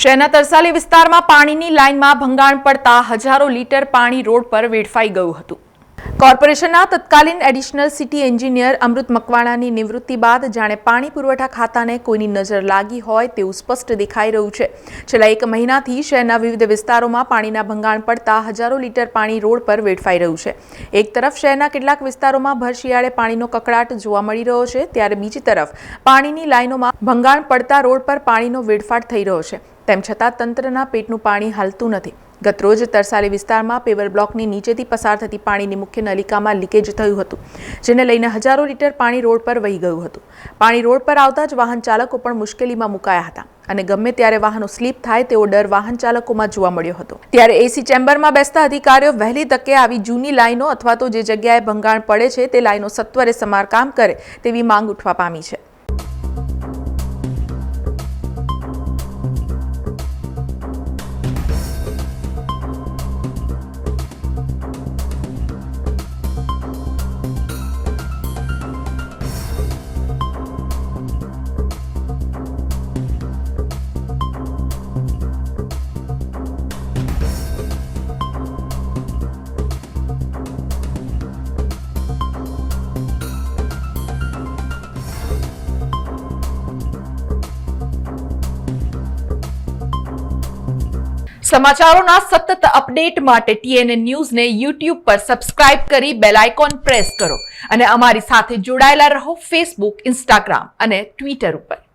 શહેરના તરસાલી વિસ્તારમાં પાણીની લાઇનમાં ભંગાણ પડતા હજારો લીટર પાણી રોડ પર વેડફાઈ ગયું હતું। કોર્પોરેશનના તત્કાલીન એડિશનલ સિટી એન્જિનિયર અમૃત મકવાણાની નિવૃત્તિ બાદ જાણે પાણી પુરવઠા ખાતાને કોઈની નજર લાગી હોય તેવું સ્પષ્ટ દેખાઈ રહ્યું છે। છેલ્લા એક મહિનાથી શહેરના વિવિધ વિસ્તારોમાં પાણીના ભંગાણ પડતા હજારો લીટર પાણી રોડ પર વેડફાઈ રહ્યું છે। એક તરફ શહેરના કેટલાક વિસ્તારોમાં ભર શિયાળે પાણીનો કકળાટ જોવા મળી રહ્યો છે, ત્યારે બીજી તરફ પાણીની લાઇનોમાં ભંગાણ પડતા રોડ પર પાણીનો વેડફાટ થઈ રહ્યો છે। તેમ છતાં તંત્રના પેટનું પાણી હાલતું નથી। ગતરોજ તરસાલી વિસ્તારમાં પેવર બ્લોકની નીચેથી પસાર થતી પાણીની મુખ્ય નલિકામાં લીકેજ થયું હતું, જેને લઈને હજારો લીટર પાણી રોડ પર વહી ગયું હતું। પાણી રોડ પર આવતા જ વાહન ચાલકો પણ મુશ્કેલીમાં મુકાયા હતા અને ગમે ત્યારે વાહનો સ્લીપ થાય તેવો ડર વાહન ચાલકોમાં જોવા મળ્યો હતો। ત્યારે એસી ચેમ્બરમાં બેસતા અધિકારીઓ વહેલી તકે આવી જૂની લાઈનો અથવા તો જે જગ્યાએ ભંગાણ પડે છે તે લાઈનો સત્વરે સમારકામ કરે તેવી માંગ ઉઠવા પામી છે। સમાચારોના સતત અપડેટ માટે TNN ન્યૂઝને YouTube પર સબસ્ક્રાઇબ કરી બેલ આઇકોન પ્રેસ કરો અને અમારી સાથે જોડાયેલા રહો Facebook, Instagram અને Twitter ઉપર।